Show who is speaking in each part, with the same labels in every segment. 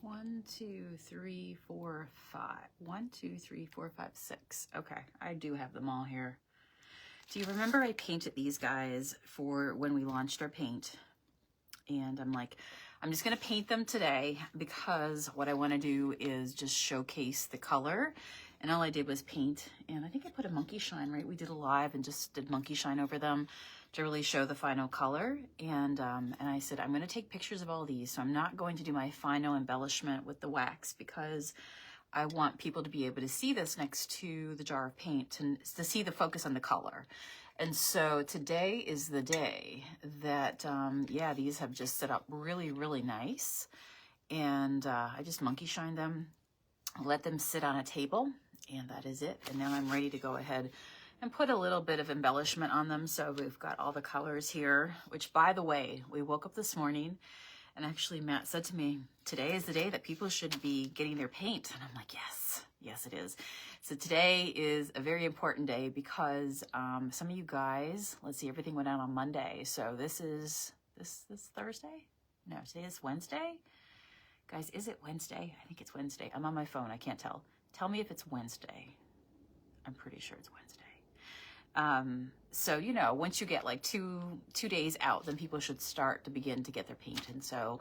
Speaker 1: 1, 2, 3, 4, 5. 1, 2, 3, 4, 5, 6. Okay, I do have them all here. Do you remember I painted these guys for when we launched our paint? And I'm like, I'm just gonna paint them today because what I wanna do is just showcase the color. And all I did was paint, and I think I put a monkey shine, right? We did a live and just did monkey shine over them to really show the final color. And I said, I'm gonna take pictures of all these. So I'm not going to do my final embellishment with the wax because I want people to be able to see this next to the jar of paint and to see the focus on the color. And so today is the day that, yeah, these have just set up really, really nice. And I just monkey shined them, let them sit on a table, and that is it. And now I'm ready to go ahead and put a little bit of embellishment on them. So we've got all the colors here, which, by the way, we woke up this morning and actually Matt said to me, today is the day that people should be getting their paint. And I'm like, yes, yes, it is. So today is a very important day because some of you guys, let's see, everything went out on Monday. So this is this Thursday? No, today is Wednesday. Guys, is it Wednesday? I think it's Wednesday. I'm on my phone. I can't tell. Tell me if it's Wednesday. I'm pretty sure it's Wednesday. So, you know, once you get like two days out, then people should start to begin to get their paint. And so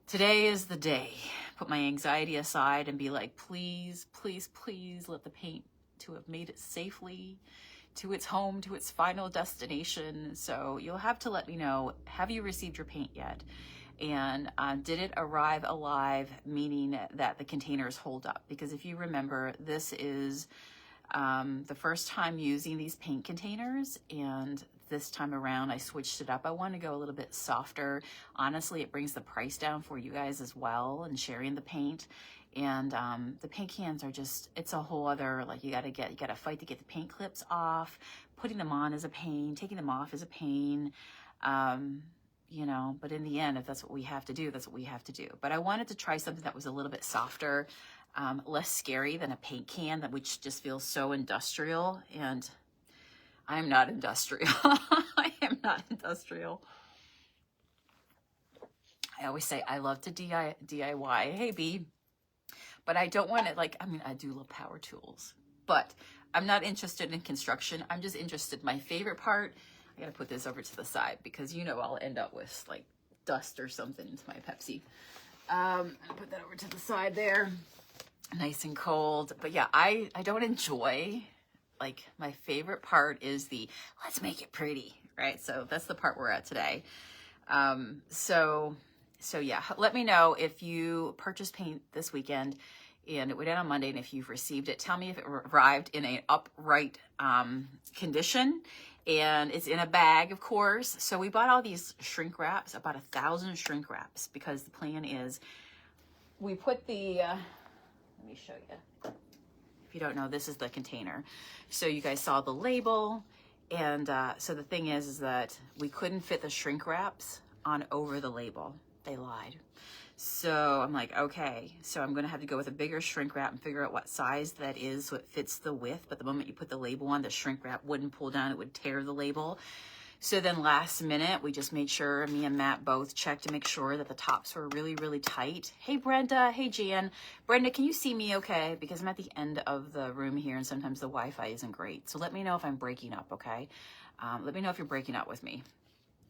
Speaker 1: today is the day. Put my anxiety aside and be like, please, please, please let the paint to have made it safely to its home, to its final destination. So you'll have to let me know, have you received your paint yet? And did it arrive alive, meaning that the containers hold up? Because if you remember, this is the first time using these paint containers, and this time around I switched it up. I want to go a little bit softer. Honestly, it brings the price down for you guys as well, and sharing the paint. And the paint cans are just, it's a whole other, like, you gotta fight to get the paint clips off. Putting them on is a pain, taking them off is a pain. You know, but in the end, if that's what we have to do, that's what we have to do. But I wanted to try something that was a little bit softer, less scary than a paint can, which just feels so industrial. And I am not industrial. I am not industrial. I always say I love to DIY. Hey, B. But I don't want it like, I mean, I do love power tools, but I'm not interested in construction. I'm just interested. My favorite part, I gotta put this over to the side because you know I'll end up with like dust or something into my Pepsi. I'll put that over to the side there, nice and cold. But yeah, I don't enjoy, like, my favorite part is the let's make it pretty, right? So that's the part we're at today. So yeah, let me know if you purchased paint this weekend and it went out on Monday, and if you've received it, tell me if it arrived in an upright condition. And it's in a bag, of course. So we bought all these shrink wraps, about 1,000 shrink wraps, because the plan is we put the, let me show you. If you don't know, this is the container. So you guys saw the label. And so the thing is that we couldn't fit the shrink wraps on over the label. They lied. So I'm like, okay, so I'm gonna have to go with a bigger shrink wrap and figure out what size that is so it fits the width. But the moment you put the label on, the shrink wrap wouldn't pull down, it would tear the label. So then last minute, we just made sure, me and Matt both checked to make sure that the tops were really, really tight. Hey, Brenda. Hey, Jan. Brenda, can you see me okay? Because I'm at the end of the room here and sometimes the Wi-Fi isn't great. So let me know if I'm breaking up, okay? Let me know if you're breaking up with me.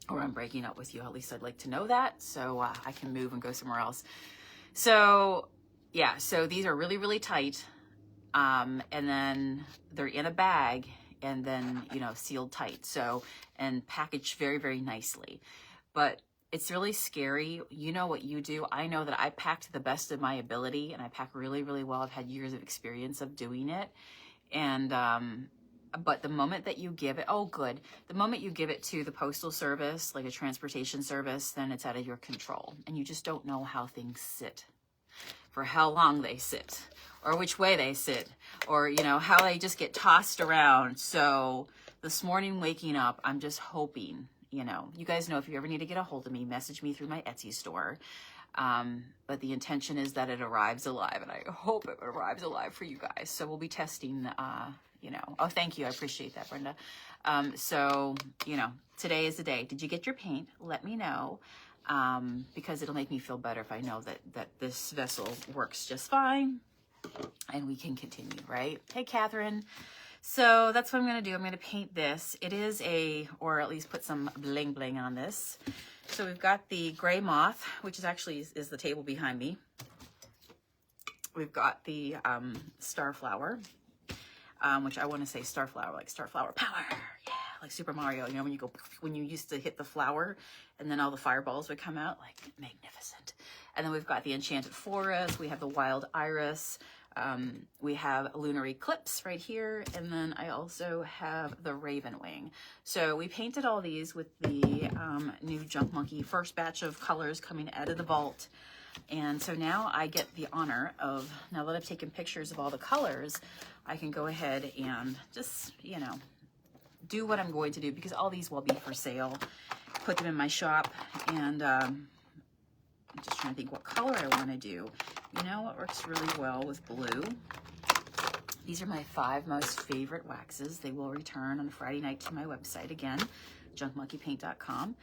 Speaker 1: Or I'm breaking up with you. At least I'd like to know that so I can move and go somewhere else. So yeah, so these are really, really tight. And then they're in a bag and then, you know, sealed tight. So, and packaged very, very nicely. But it's really scary. You know what you do. I know that I pack to the best of my ability and I pack really, really well. I've had years of experience of doing it. And, but the moment that you give it, oh good, the moment you give it to the postal service, like a transportation service, then it's out of your control. And you just don't know how things sit, for how long they sit, or which way they sit, or, you know, how they just get tossed around. So this morning waking up, I'm just hoping, you know, you guys know if you ever need to get a hold of me, message me through my Etsy store. But the intention is that it arrives alive, and I hope it arrives alive for you guys. So we'll be testing, you know, oh, thank you. I appreciate that, Brenda. So, you know, today is the day. Did you get your paint? Let me know. because it'll make me feel better if I know that this vessel works just fine and we can continue, right? Hey, Catherine. So that's what I'm going to do. I'm going to paint this. It is or at least put some bling bling on this. So we've got the gray moth, which is actually is the table behind me. We've got the starflower, which I want to say starflower, like starflower power. Yeah, like Super Mario. You know, when you used to hit the flower and then all the fireballs would come out, like magnificent. And then we've got the enchanted forest. We have the wild iris. We have lunar eclipse right here, and then I also have the raven wing. So we painted all these with the new Junk Monkey first batch of colors coming out of the vault. And so now I get the honor of, now that I've taken pictures of all the colors, I can go ahead and just, you know, do what I'm going to do, because all these will be for sale. Put them in my shop, and I'm just trying to think what color I want to do. You know what works really well with blue? These are my 5 most favorite waxes. They will return on Friday night to my website again, junkmonkeypaint.com.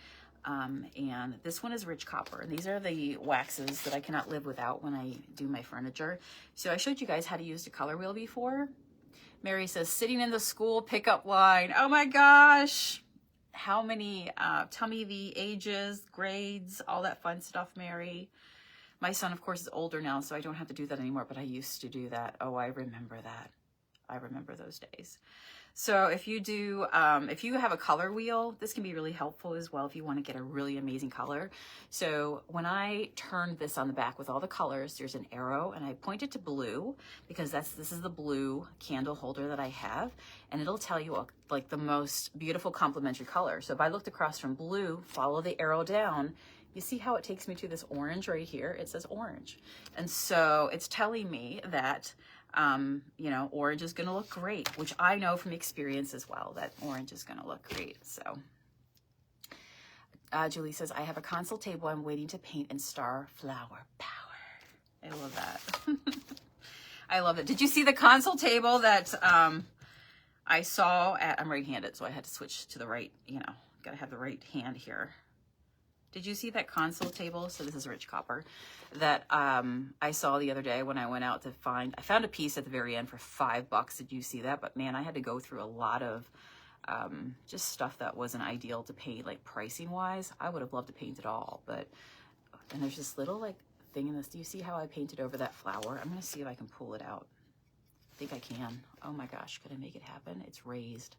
Speaker 1: And this one is rich copper. And these are the waxes that I cannot live without when I do my furniture. So I showed you guys how to use the color wheel before. Mary says, sitting in the school pickup line. Oh my gosh. How many, tell me the ages, grades, all that fun stuff, Mary. My son, of course, is older now, so I don't have to do that anymore, but I used to do that. Oh, I remember that. I remember those days. So if you do, if you have a color wheel, this can be really helpful as well if you want to get a really amazing color. So when I turned this on the back with all the colors, there's an arrow, and I pointed to blue because this is the blue candle holder that I have, and it'll tell you like the most beautiful complementary color. So if I looked across from blue, follow the arrow down, you see how it takes me to this orange right here? It says orange. And so it's telling me that, you know, orange is going to look great, which I know from experience as well, that orange is going to look great. So Julie says, I have a console table I'm waiting to paint in star flower power. I love that. I love it. Did you see the console table that I saw at, I'm right-handed, so I had to switch to the right, you know, got to have the right hand here. Did you see that console table? So this is rich copper that I saw the other day when I went out to find. I found a piece at the very end for $5. Did you see that? But man, I had to go through a lot of just stuff that wasn't ideal to paint, like pricing wise. I would have loved to paint it all, but and there's this little like thing in this. Do you see how I painted over that flower? I'm gonna see if I can pull it out. I think I can. Oh my gosh, could I make it happen? It's raised.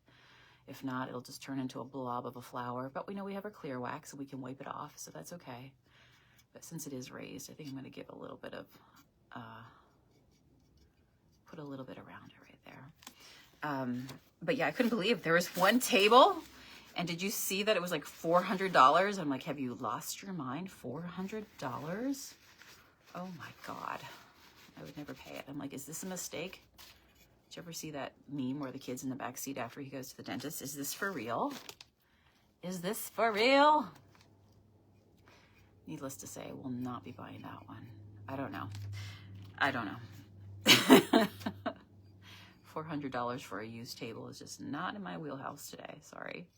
Speaker 1: If not, it'll just turn into a blob of a flower. But we know we have our clear wax, so we can wipe it off, so that's okay. But since it is raised, I think I'm going to give a little bit of, put a little bit around it right there. But yeah, I couldn't believe there was one table. And did you see that it was like $400? I'm like, have you lost your mind? $400? Oh my God. I would never pay it. I'm like, is this a mistake? Did you ever see that meme where the kid's in the back seat after he goes to the dentist? Is this for real? Is this for real? Needless to say, I will not be buying that one. I don't know. I don't know. $400 for a used table is just not in my wheelhouse today. Sorry.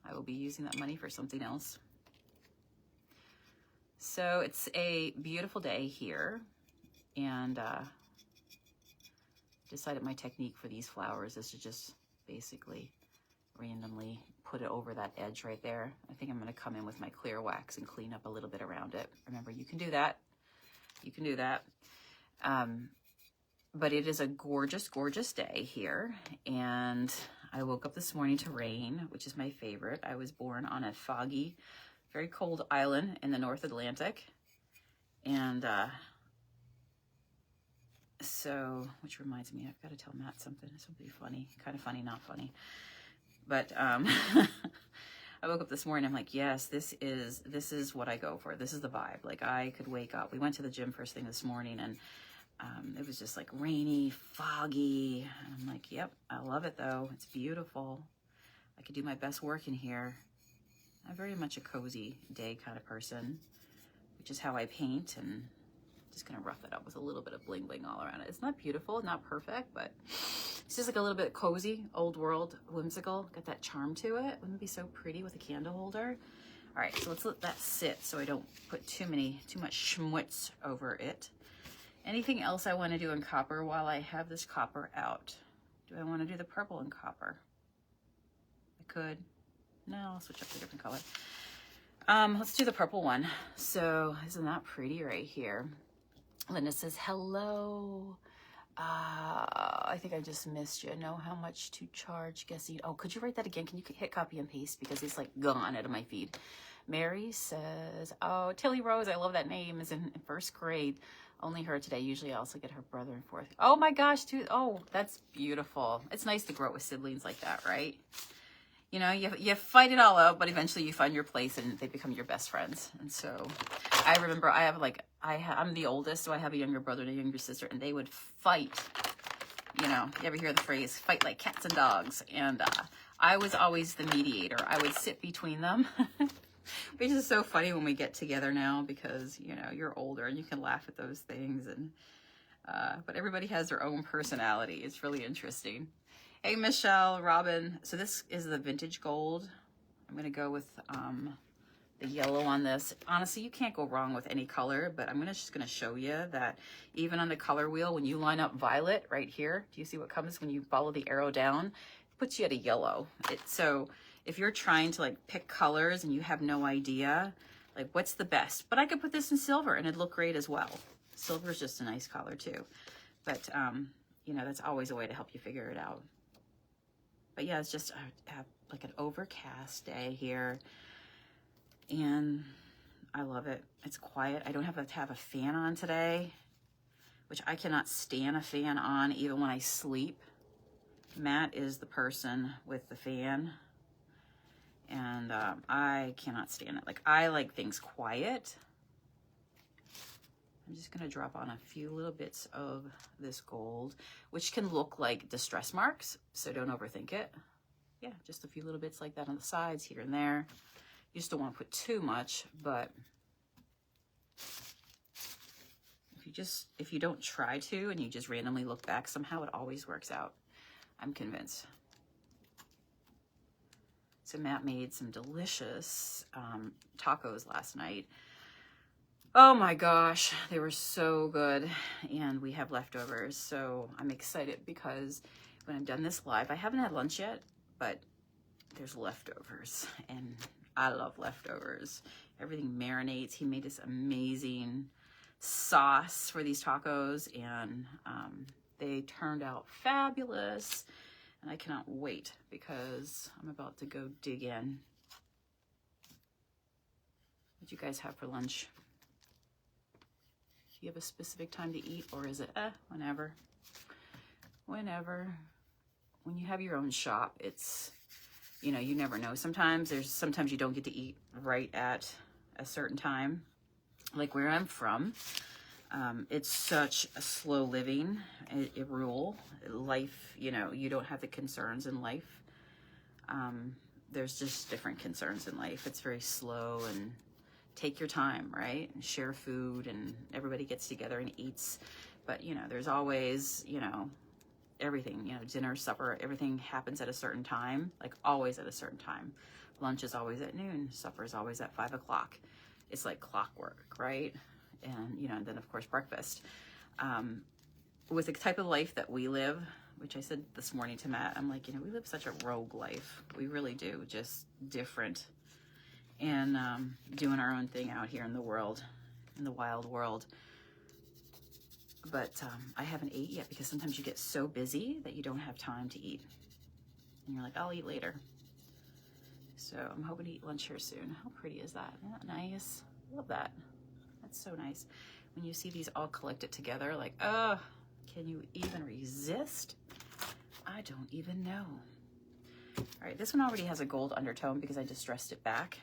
Speaker 1: I will be using that money for something else. So it's a beautiful day here. And decided my technique for these flowers is to just basically randomly put it over that edge right there. I think I'm going to come in with my clear wax and clean up a little bit around it. Remember, you can do that. You can do that. But it is a gorgeous, gorgeous day here. And I woke up this morning to rain, which is my favorite. I was born on a foggy, very cold island in the North Atlantic. And so, which reminds me, I've got to tell Matt something. This will be funny, kind of funny, not funny. But I woke up this morning. I'm like, yes, this is what I go for. This is the vibe. Like I could wake up. We went to the gym first thing this morning, and it was just like rainy, foggy. And I'm like, yep, I love it though. It's beautiful. I could do my best work in here. I'm very much a cozy day kind of person, which is how I paint, and just gonna rough it up with a little bit of bling bling all around it. It's not beautiful, not perfect, but it's just like a little bit cozy, old world, whimsical. Got that charm to it. Wouldn't it be so pretty with a candle holder? All right, so let's let that sit so I don't put too much schmutz over it. Anything else I want to do in copper while I have this copper out? Do I want to do the purple in copper? I could. No, I'll switch up to a different color. Let's do the purple one. So isn't that pretty right here? Linda says, hello. I think I just missed you. Know how much to charge guessing. Oh, could you write that again? Can you hit copy and paste because it's like gone out of my feed. Mary says, oh, Tilly Rose, I love that name, is in first grade. Only her today. Usually I also get her brother in fourth. Oh my gosh, dude. Oh, that's beautiful. It's nice to grow up with siblings like that, right? You know, you fight it all out, but eventually you find your place and they become your best friends. And so I remember I'm the oldest, so I have a younger brother and a younger sister, and they would fight. You know, you ever hear the phrase, fight like cats and dogs? And I was always the mediator. I would sit between them, which is so funny when we get together now because, you know, you're older and you can laugh at those things. And but everybody has their own personality. It's really interesting. Hey, Michelle, Robin. So this is the vintage gold. I'm going to go with the yellow on this. Honestly, you can't go wrong with any color, but I'm just going to show you that even on the color wheel, when you line up violet right here, do you see what comes when you follow the arrow down? It puts you at a yellow. So if you're trying to like pick colors and you have no idea, like what's the best? But I could put this in silver and it'd look great as well. Silver is just a nice color too. But, you know, that's always a way to help you figure it out. But yeah, it's just like an overcast day here. And I love it. It's quiet. I don't have to have a fan on today, which I cannot stand a fan on even when I sleep. Matt is the person with the fan. And I cannot stand it. Like, I like things quiet. I'm just going to drop on a few little bits of this gold, which can look like distress marks, so don't overthink it. Yeah, just a few little bits like that on the sides here and there. You just don't want to put too much, but if you don't try to and you just randomly look back, somehow it always works out. I'm convinced. So Matt made some delicious tacos last night. Oh my gosh, they were so good, and we have leftovers, so I'm excited because when I'm done this live, I haven't had lunch yet, but there's leftovers, and I love leftovers. Everything marinates. He made this amazing sauce for these tacos, and they turned out fabulous, and I cannot wait because I'm about to go dig in. What do you guys have for lunch? Do you have a specific time to eat, or is it whenever? Whenever. When you have your own shop, it's, you know, you never know. Sometimes you don't get to eat right at a certain time. Like where I'm from, it's such a slow living rule. Life, you know, you don't have the concerns in life. There's just different concerns in life. It's very slow and take your time, right? And share food and everybody gets together and eats. But, you know, there's always, you know, everything, you know, dinner, supper, everything happens at a certain time, like always at a certain time. Lunch is always at noon. Supper is always at 5 o'clock. It's like clockwork, right? And, you know, and then of course breakfast. With the type of life that we live, which I said this morning to Matt, I'm like, you know, we live such a rogue life. We really do, just different. And doing our own thing out here in the world, in the wild world. But I haven't ate yet because sometimes you get so busy that you don't have time to eat. And you're like, I'll eat later. So I'm hoping to eat lunch here soon. How pretty is that? Isn't that nice? Love that. That's so nice. When you see these all collected together, like, oh, can you even resist? I don't even know. All right, this one already has a gold undertone because I distressed it back.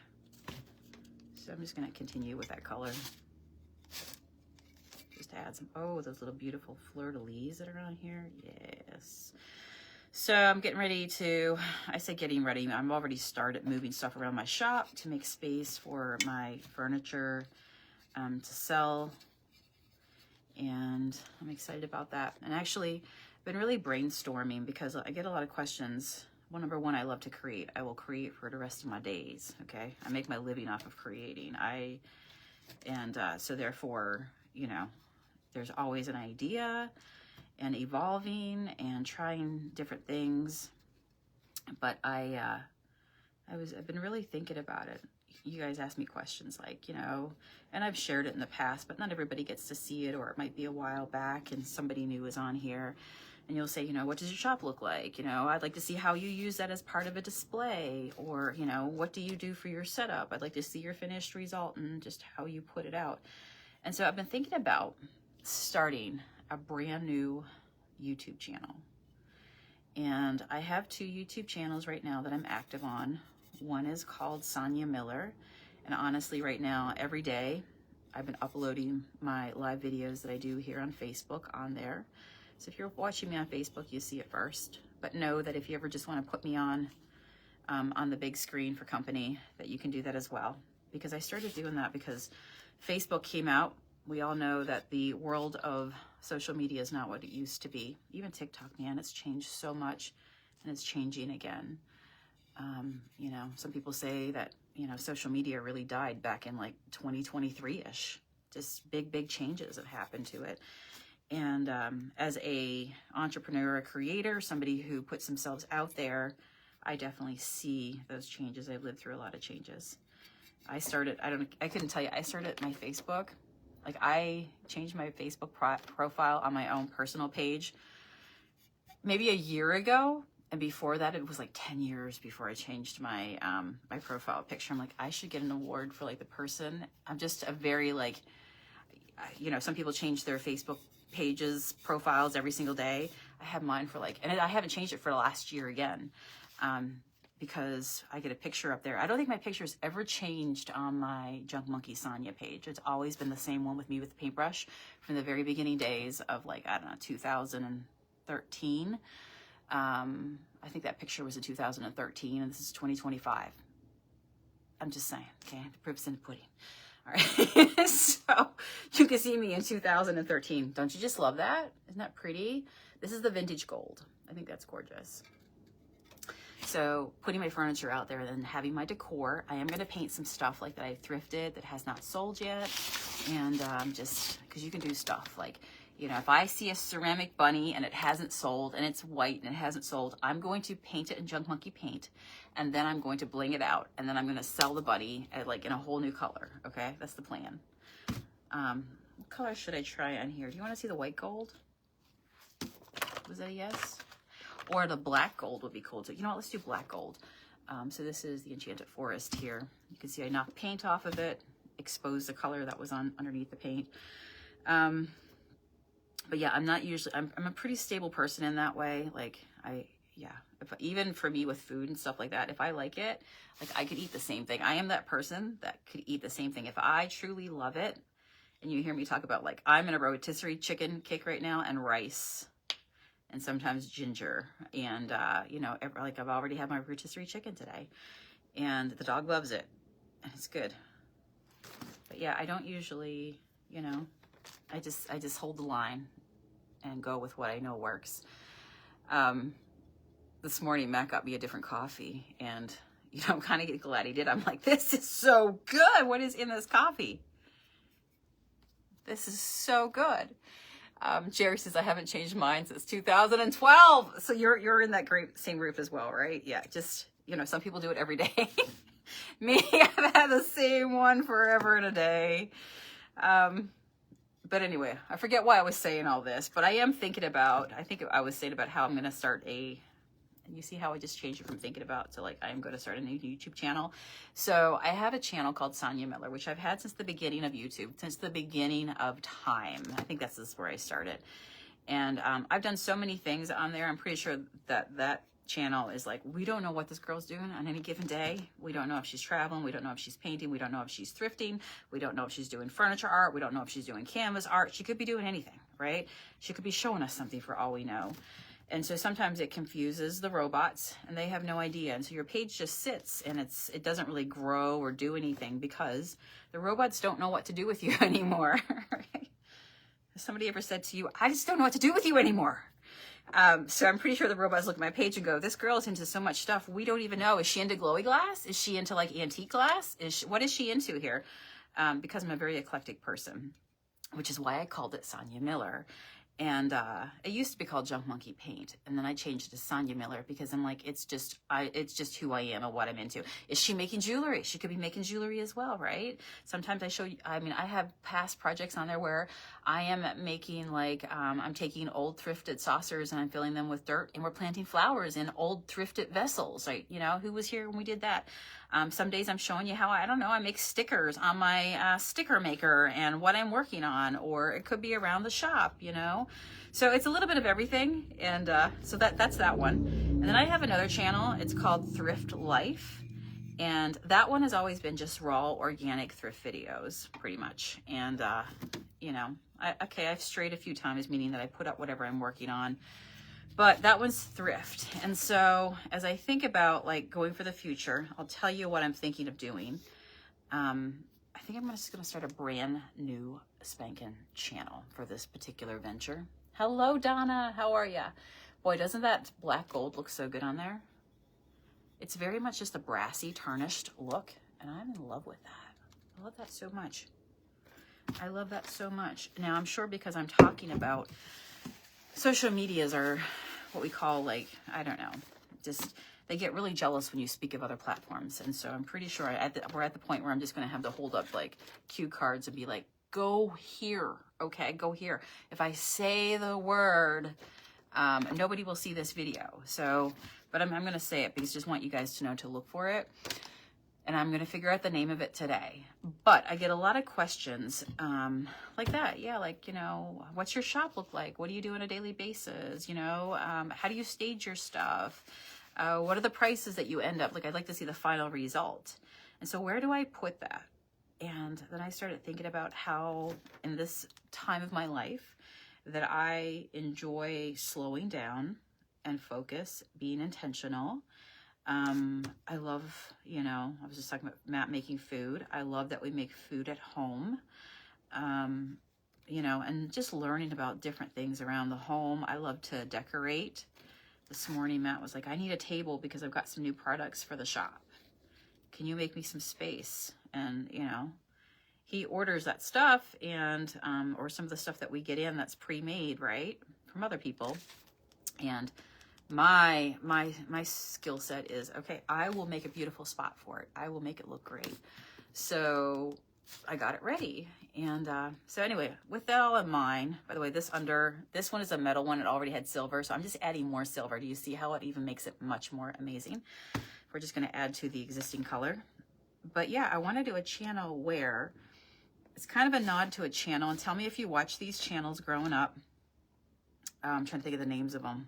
Speaker 1: So I'm just going to continue with that color. Just add some, oh, those little beautiful fleur-de-lis that are on here. Yes. So I'm getting ready to, I say getting ready, I'm already started moving stuff around my shop to make space for my furniture to sell. And I'm excited about that. And actually, I've been really brainstorming because I get a lot of questions well, number one, I love to create. I will create for the rest of my days, okay? I make my living off of creating. So therefore, you know, there's always an idea and evolving and trying different things. But I've been really thinking about it. You guys ask me questions like, you know, and I've shared it in the past, but not everybody gets to see it, or it might be a while back and somebody new is on here. And you'll say, you know, what does your shop look like? You know, I'd like to see how you use that as part of a display. Or, you know, what do you do for your setup? I'd like to see your finished result and just how you put it out. And so I've been thinking about starting a brand new YouTube channel. And I have 2 YouTube channels right now that I'm active on. One is called Sonia Miller. And honestly, right now, every day, I've been uploading my live videos that I do here on Facebook on there. So if you're watching me on Facebook, you see it first. But know that if you ever just want to put me on the big screen for company, that you can do that as well. Because I started doing that because Facebook came out. We all know that the world of social media is not what it used to be. Even TikTok, man, it's changed so much, and it's changing again. You know, some people say that, you know, social media really died back in like 2023-ish. Just big changes have happened to it. And as a entrepreneur, a creator, somebody who puts themselves out there, I definitely see those changes. I've lived through a lot of changes. I couldn't tell you, I started my Facebook. Like, I changed my Facebook profile on my own personal page maybe a year ago. And before that, it was like 10 years before I changed my my profile picture. I'm like, I should get an award for like the person. I'm just a very like, you know, some people change their Facebook pages, profiles every single day. I have mine for like, and I haven't changed it for the last year again, because I get a picture up there. I don't think my picture's ever changed on my Junk Monkey Sonia page. It's always been the same one with me with the paintbrush from the very beginning days of like, I don't know, 2013. I think that picture was in 2013, and this is 2025. I'm just saying, okay? The proof's in the pudding. All right, so you can see me in 2013. Don't you just love that? Isn't that pretty? This is the vintage gold. I think that's gorgeous. So putting my furniture out there, then having my decor. I am going to paint some stuff like that I've thrifted that has not sold yet. And just because you can do stuff like, you know, if I see a ceramic bunny and it hasn't sold and it's white and it hasn't sold, I'm going to paint it in Junk Monkey paint, and then I'm going to bling it out, and then I'm going to sell the bunny at, like, in a whole new color. Okay, that's the plan. What color should I try on here? Do you want to see the white gold? Was that a yes? Or the black gold would be cool too. You know what? Let's do black gold. So this is the Enchanted Forest here. You can see I knocked paint off of it, exposed the color that was on underneath the paint. But yeah, I'm not usually, I'm a pretty stable person in that way. Like, even for me with food and stuff like that, if I like it, like I could eat the same thing. I am that person that could eat the same thing. If I truly love it, and you hear me talk about, like, I'm in a rotisserie chicken kick right now, and rice, and sometimes ginger. And, you know, like I've already had my rotisserie chicken today, and the dog loves it, and it's good. But yeah, I don't usually, you know, I just hold the line and go with what I know works. This morning, Matt got me a different coffee, and, you know, I'm kind of glad he did. I'm like, this is so good. What is in this coffee? This is so good. Jerry says, I haven't changed mine since 2012. So you're in that great same group as well, right? Yeah, just, you know, some people do it every day. Me, I've had the same one forever and a day. But anyway, I forget why I was saying all this, but I am thinking about, I think I was saying about how I'm going to start and you see how I just changed it from thinking about to, like, I'm going to start a new YouTube channel. So I have a channel called Sonia Miller, which I've had since the beginning of YouTube, since the beginning of time. I think this is where I started. And I've done so many things on there. I'm pretty sure that channel is like, we don't know what this girl's doing on any given day. We don't know if she's traveling. We don't know if she's painting. We don't know if she's thrifting. We don't know if she's doing furniture art. We don't know if she's doing canvas art. She could be doing anything, right? She could be showing us something for all we know. And so sometimes it confuses the robots, and they have no idea. And so your page just sits, and it doesn't really grow or do anything because the robots don't know what to do with you anymore. Right? Has somebody ever said to you, I just don't know what to do with you anymore? So I'm pretty sure the robots look at my page and go, this girl is into so much stuff. We don't even know. Is she into glowy glass? Is she into like antique glass? What is she into here? Because I'm a very eclectic person, which is why I called it Sonia Miller. And it used to be called Junk Monkey Paint, and then I changed it to Sonia Miller because I'm like, it's just who I am and what I'm into. Is she making jewelry? She could be making jewelry as well, right? Sometimes I show you. I mean, I have past projects on there where I am making like I'm taking old thrifted saucers and I'm filling them with dirt, and we're planting flowers in old thrifted vessels. Right? You know, who was here when we did that? Some days I'm showing you how, I don't know, I make stickers on my sticker maker and what I'm working on, or it could be around the shop, you know? So it's a little bit of everything. And so that's that one. And then I have another channel. It's called Thrift Life. And that one has always been just raw, organic thrift videos, pretty much. And, you know, I've strayed a few times, meaning that I put up whatever I'm working on. But that one's thrift. And so as I think about like going for the future, I'll tell you what I'm thinking of doing. I think I'm just going to start a brand new spanking channel for this particular venture. Hello, Donna. How are ya? Boy, doesn't that black gold look so good on there? It's very much just a brassy, tarnished look. And I'm in love with that. I love that so much. I love that so much. Now, I'm sure because I'm talking about social medias are what we call, like, I don't know, just they get really jealous when you speak of other platforms. And so I'm pretty sure we're at the point where I'm just going to have to hold up like cue cards and be like, go here. Okay, go here. If I say the word, nobody will see this video. So, but I'm going to say it because I just want you guys to know to look for it. And I'm going to figure out the name of it today. But I get a lot of questions like that. Yeah, like, you know, what's your shop look like? What do you do on a daily basis? You know, how do you stage your stuff? What are the prices that you end up? Like, I'd like to see the final result. And so where do I put that? And then I started thinking about how in this time of my life that I enjoy slowing down and focus, being intentional. I love, you know, I was just talking about Matt making food. I love that we make food at home, you know, and just learning about different things around the home. I love to decorate. This morning, Matt was like, I need a table because I've got some new products for the shop. Can you make me some space? And, you know, he orders that stuff and, or some of the stuff that we get in that's pre-made, right, from other people. And my skill set is, okay, I will make a beautiful spot for it. I will make it look great. So I got it ready. And so anyway, with that all in mind, by the way, this one is a metal one. It already had silver. So I'm just adding more silver. Do you see how it even makes it much more amazing? We're just going to add to the existing color. But yeah, I want to do a channel where it's kind of a nod to a channel. And tell me if you watch these channels growing up. I'm trying to think of the names of them.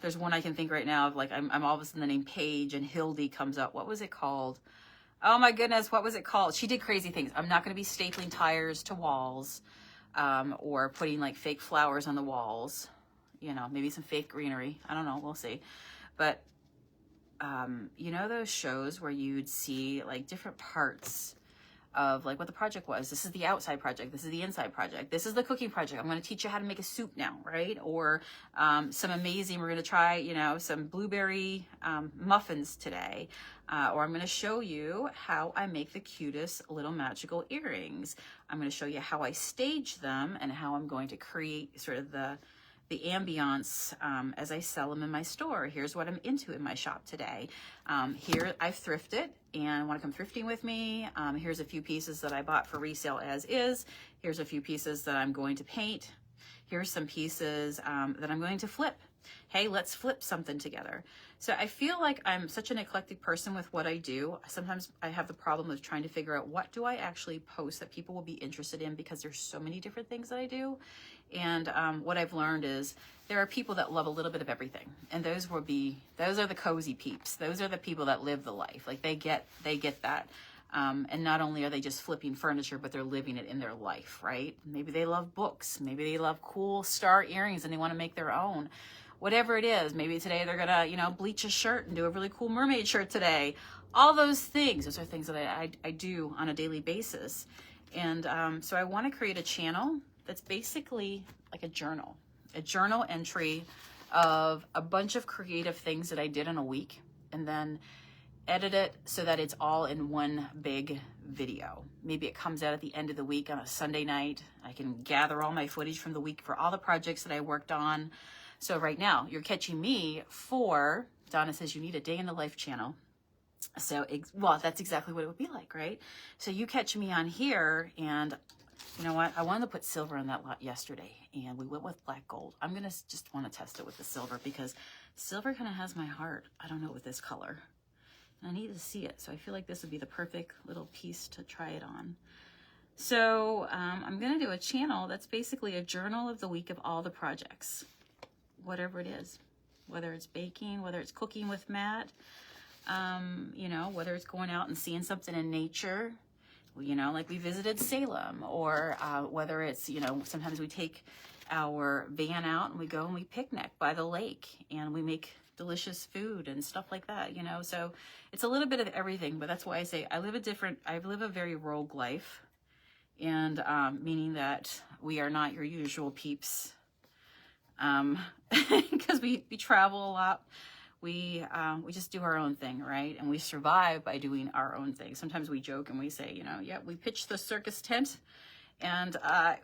Speaker 1: There's one I can think right now of, like, I'm all of a sudden the name Paige and Hildy comes up. What was it called? Oh my goodness, what was it called? She did crazy things. I'm not going to be stapling tires to walls, or putting like fake flowers on the walls, you know, maybe some fake greenery. I don't know. We'll see. But, you know, those shows where you'd see like different parts of like what the project was. This is the outside project. This is the inside project. This is the cooking project. I'm going to teach you how to make a soup now, right? Or some amazing, we're going to try, you know, some blueberry muffins today. Or I'm going to show you how I make the cutest little magical earrings. I'm going to show you how I stage them and how I'm going to create sort of the ambiance as I sell them in my store. Here's what I'm into in my shop today. Here I've thrifted and want to come thrifting with me. Here's a few pieces that I bought for resale as is. Here's a few pieces that I'm going to paint. Here's some pieces that I'm going to flip. Hey, let's flip something together. So I feel like I'm such an eclectic person with what I do. Sometimes I have the problem of trying to figure out what do I actually post that people will be interested in, because there's so many different things that I do. And what I've learned is there are people that love a little bit of everything. And those are the cozy peeps. Those are the people that live the life. Like they get that. And not only are they just flipping furniture, but they're living it in their life, right? Maybe they love books. Maybe they love cool star earrings and they want to make their own. Whatever it is, maybe today they're gonna, you know, bleach a shirt and do a really cool mermaid shirt today. All those things, those are things that I do on a daily basis. And so I want to create a channel that's basically like a journal. a journal entry of a bunch of creative things that I did in a week, and then edit it so that it's all in one big video. Maybe it comes out at the end of the week on a Sunday night. I can gather all my footage from the week for all the projects that I worked on. So right now you're catching me for, Donna says you need a day in the life channel. So, well, that's exactly what it would be like, right? So you catch me on here, and you know what? I wanted to put silver on that lot yesterday, and we went with black gold. I'm going to just want to test it with the silver because silver kind of has my heart. I don't know, with this color. And I need to see it. So I feel like this would be the perfect little piece to try it on. So I'm going to do a channel that's basically a journal of the week of all the projects, whatever it is, whether it's baking, whether it's cooking with Matt, you know, whether it's going out and seeing something in nature, you know, like we visited Salem, or whether it's, you know, sometimes we take our van out and we go and we picnic by the lake and we make delicious food and stuff like that, you know. So it's a little bit of everything, but that's why I say I live a very rogue life, and meaning that we are not your usual peeps, because we travel a lot. We just do our own thing, right? And we survive by doing our own thing. Sometimes we joke and we say, you know, yeah, we pitch the circus tent, and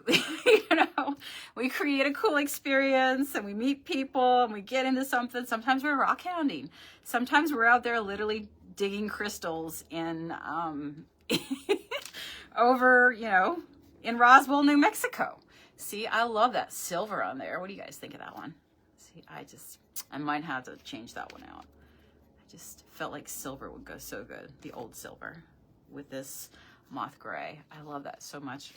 Speaker 1: you know, we create a cool experience, and we meet people, and we get into something. Sometimes we're rock hounding. Sometimes we're out there literally digging crystals in over, you know, in Roswell, New Mexico. See, I love that silver on there. What do you guys think of that one? See, I might have to change that one out. I just felt like silver would go so good, the old silver with this moth gray. I love that so much.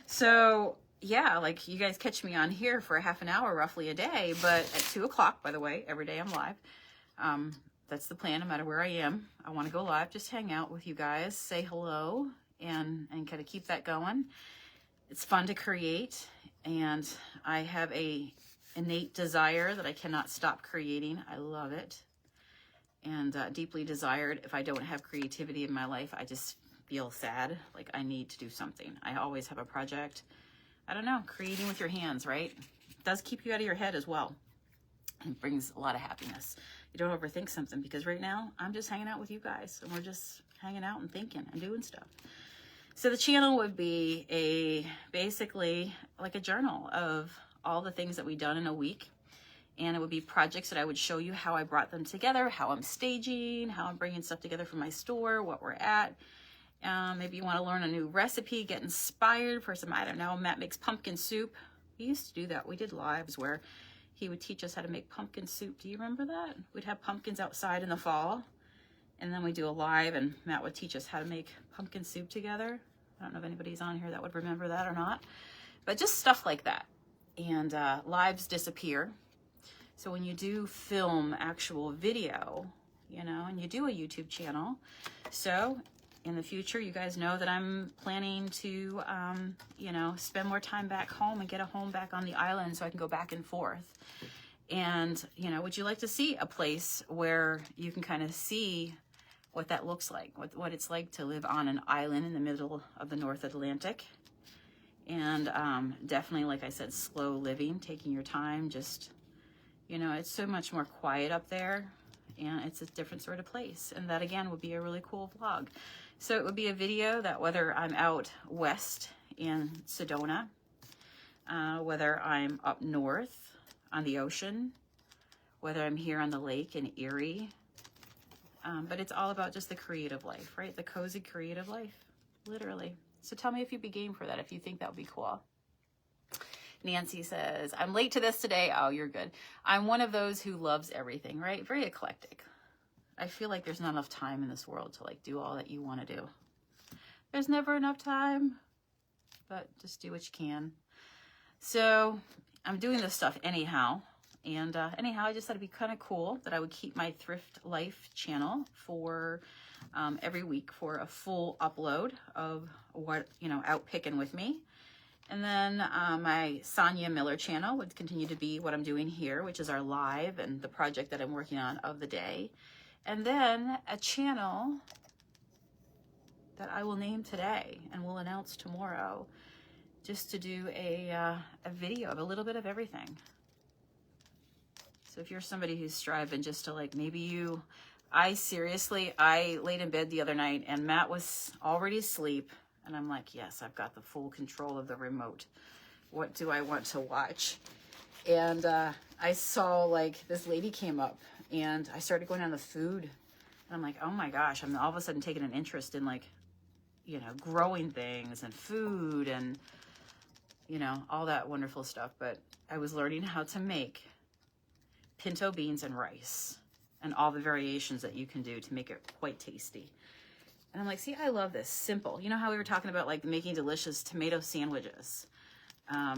Speaker 1: So yeah, like you guys catch me on here for a half an hour roughly a day, but at 2 o'clock, by the way, every day I'm live. That's the plan, no matter where I am. I want to go live, just hang out with you guys, say hello, and kind of keep that going. It's fun to create, and I have a innate desire that I cannot stop creating. I love it, and deeply desired. If I don't have creativity in my life, I just feel sad, like I need to do something. I always have a project. I don't know, creating with your hands, right? It does keep you out of your head as well. It brings a lot of happiness. You don't overthink something, because right now I'm just hanging out with you guys, and we're just hanging out and thinking and doing stuff. So the channel would be basically like a journal of all the things that we've done in a week. And it would be projects that I would show you how I brought them together, how I'm staging, how I'm bringing stuff together for my store, what we're at. Maybe you want to learn a new recipe, get inspired for some, I don't know, Matt makes pumpkin soup. We used to do that. We did lives where he would teach us how to make pumpkin soup. Do you remember that? We'd have pumpkins outside in the fall, and then we do a live, and Matt would teach us how to make pumpkin soup together. I don't know if anybody's on here that would remember that or not, but just stuff like that. And lives disappear. So when you do film actual video, you know, and you do a YouTube channel, so in the future, you guys know that I'm planning to, you know, spend more time back home and get a home back on the island so I can go back and forth. And, you know, would you like to see a place where you can kind of see what that looks like, what it's like to live on an island in the middle of the North Atlantic? And definitely, like I said, slow living, taking your time, just, you know, it's so much more quiet up there, and it's a different sort of place. And that, again, would be a really cool vlog. So it would be a video that whether I'm out west in Sedona, whether I'm up north on the ocean, whether I'm here on the lake in Erie, but it's all about just the creative life, right? The cozy creative life, literally. So tell me if you'd be game for that, if you think that would be cool. Nancy says, I'm late to this today. Oh, you're good. I'm one of those who loves everything, right? Very eclectic. I feel like there's not enough time in this world to like do all that you want to do. There's never enough time, but just do what you can. So I'm doing this stuff anyhow. And anyhow, I just thought it'd be kind of cool that I would keep my Thrift Life channel for every week for a full upload of what, you know, out picking with me. And then my Sonia Miller channel would continue to be what I'm doing here, which is our live and the project that I'm working on of the day. And then a channel that I will name today and will announce tomorrow, just to do a video of a little bit of everything. So if you're somebody who's striving just to like, maybe you, I laid in bed the other night and Matt was already asleep. And I'm like, yes, I've got the full control of the remote. What do I want to watch? And I saw like this lady came up and I started going on the food. And I'm like, oh my gosh, I'm all of a sudden taking an interest in like, you know, growing things and food and, you know, all that wonderful stuff. But I was learning how to make pinto beans and rice and all the variations that you can do to make it quite tasty. And I'm like, see, I love this. Simple. You know how we were talking about like making delicious tomato sandwiches? All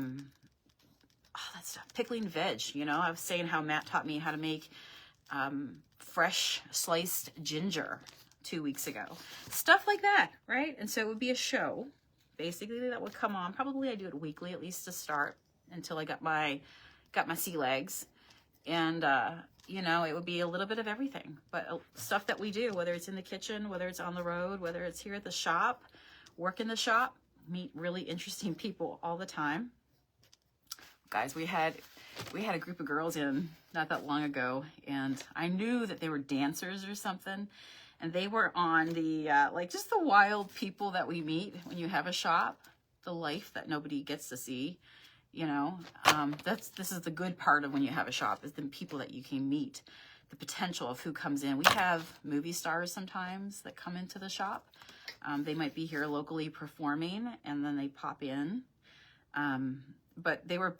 Speaker 1: that stuff. Pickling veg, you know? I was saying how Matt taught me how to make fresh sliced ginger 2 weeks ago. Stuff like that, right? And so it would be a show, basically, that would come on. Probably I do it weekly, at least to start, until I got my sea legs. And, you know, it would be a little bit of everything, but stuff that we do, whether it's in the kitchen, whether it's on the road, whether it's here at the shop, work in the shop, meet really interesting people all the time. Guys, we had a group of girls in not that long ago, and I knew that they were dancers or something, and they were on the, like just the wild people that we meet when you have a shop, the life that nobody gets to see. You know, this is the good part of when you have a shop, is the people that you can meet, the potential of who comes in. We have movie stars sometimes that come into the shop. They might be here locally performing and then they pop in. But they were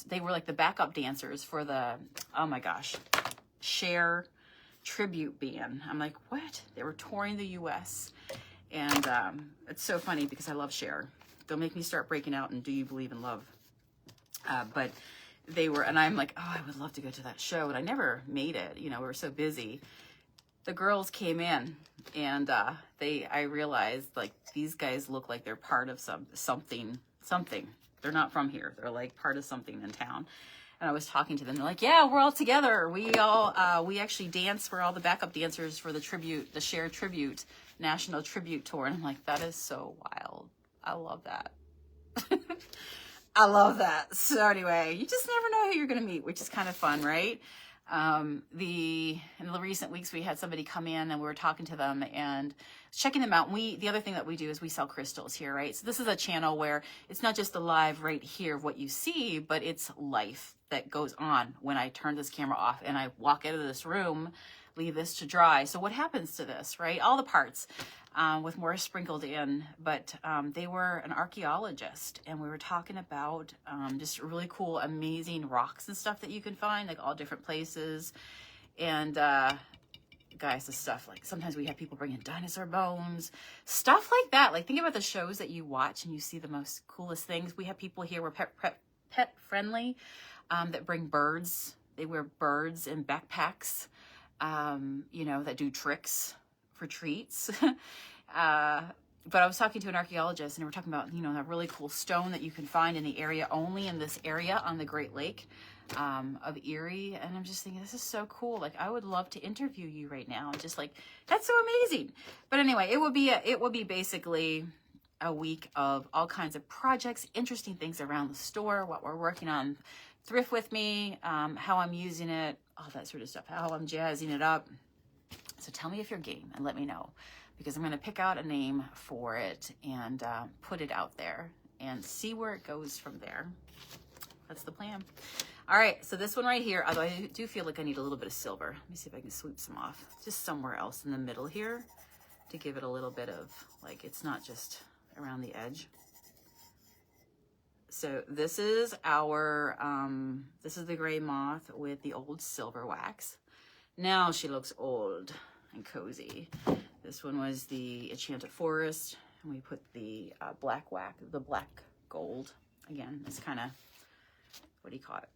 Speaker 1: they were like the backup dancers for the, oh my gosh, Cher tribute band. I'm like, what? They were touring the US. And it's so funny because I love Cher. They'll make me start breaking out and Do You Believe in Love? But they were, and I'm like, oh, I would love to go to that show. And I never made it. You know, we were so busy. The girls came in and I realized like these guys look like they're part of something. They're not from here. They're like part of something in town. And I was talking to them. They're like, yeah, we're all together. We actually dance. We're all the backup dancers for the Cher tribute, national tribute tour. And I'm like, that is so wild. I love that. I love that. So anyway, you just never know who you're going to meet, which is kind of fun, right? In the recent weeks, we had somebody come in and we were talking to them and checking them out. The other thing that we do is we sell crystals here, right? So this is a channel where it's not just the live right here of what you see, but it's life that goes on when I turn this camera off and I walk out of this room, leave this to dry. So what happens to this, right? All the parts. With more sprinkled in, but they were an archaeologist, and we were talking about just really cool, amazing rocks and stuff that you can find, like all different places. And guys, the stuff, like sometimes we have people bring in dinosaur bones, stuff like that. Like think about the shows that you watch and you see the most coolest things. We have people here, we're pet friendly, that bring birds. They wear birds in backpacks, you know, that do tricks for treats. But I was talking to an archaeologist and we were talking about, you know, that really cool stone that you can find in the area, only in this area on the Great Lake of Erie. And I'm just thinking, this is so cool. Like, I would love to interview you right now. Just like, that's so amazing. But anyway, it would be basically a week of all kinds of projects, interesting things around the store, what we're working on, thrift with me, how I'm using it, all that sort of stuff, how I'm jazzing it up. So tell me if you're game and let me know, because I'm going to pick out a name for it and put it out there and see where it goes from there. That's the plan. All right, so this one right here, although I do feel like I need a little bit of silver. Let me see if I can sweep some off just somewhere else in the middle here to give it a little bit of, like, it's not just around the edge. So this is our, this is the gray moth with the old silver wax. Now she looks old and cozy. This one was the Enchanted Forest, and we put the black wax, the black gold. Again, it's kind of, what do you call it?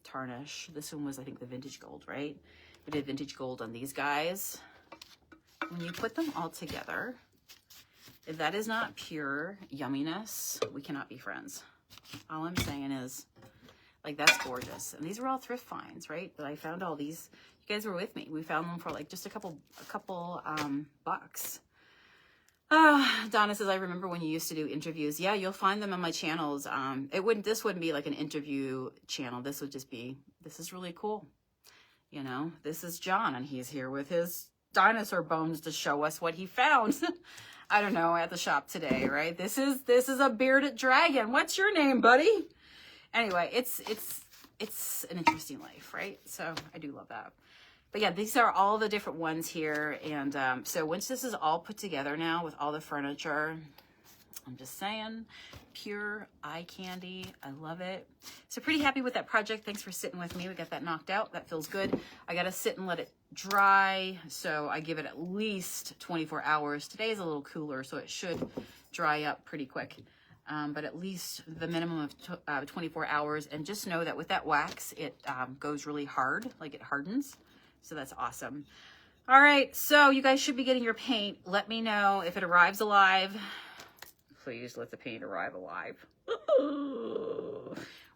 Speaker 1: Tarnish. This one was, I think, the vintage gold, right? We did vintage gold on these guys. When you put them all together, if that is not pure yumminess, we cannot be friends. All I'm saying is, like, that's gorgeous. And these were all thrift finds, right? But I found all these. You guys were with me. We found them for like just a couple bucks. Donna says, I remember when you used to do interviews. Yeah, you'll find them on my channels. This wouldn't be like an interview channel. This would just be, this is really cool. You know, this is John, and he's here with his dinosaur bones to show us what he found. I don't know, at the shop today, right? This is a bearded dragon. What's your name, buddy? Anyway, it's an interesting life, right? So I do love that. But yeah, these are all the different ones here. And so once this is all put together now with all the furniture, I'm just saying, pure eye candy. I love it. So pretty happy with that project. Thanks for sitting with me. We got that knocked out. That feels good. I got to sit and let it dry. So I give it at least 24 hours. Today is a little cooler, so it should dry up pretty quick. But at least the minimum of 24 hours. And just know that with that wax, it goes really hard, like it hardens. So that's awesome. All right, so you guys should be getting your paint. Let me know if it arrives alive. Please let the paint arrive alive.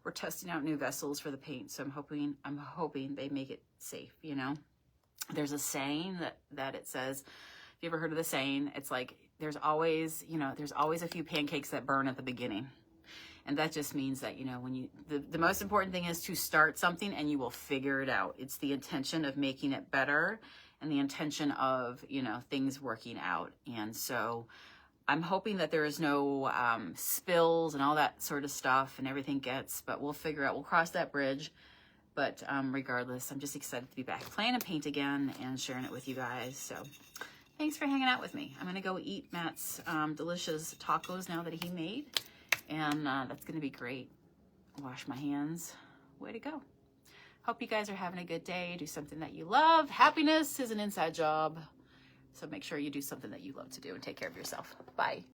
Speaker 1: We're testing out new vessels for the paint, so I'm hoping they make it safe, you know. There's a saying that it says, if you ever heard of the saying, it's like there's always a few pancakes that burn at the beginning. And that just means that, you know, when the most important thing is to start something and you will figure it out. It's the intention of making it better and the intention of, you know, things working out. And so I'm hoping that there is no spills and all that sort of stuff and everything but we'll figure out, we'll cross that bridge. But regardless, I'm just excited to be back playing and paint again and sharing it with you guys. So thanks for hanging out with me. I'm going to go eat Matt's delicious tacos now that he made. And that's going to be great. Wash my hands. Way to go. Hope you guys are having a good day. Do something that you love. Happiness is an inside job. So make sure you do something that you love to do and take care of yourself. Bye.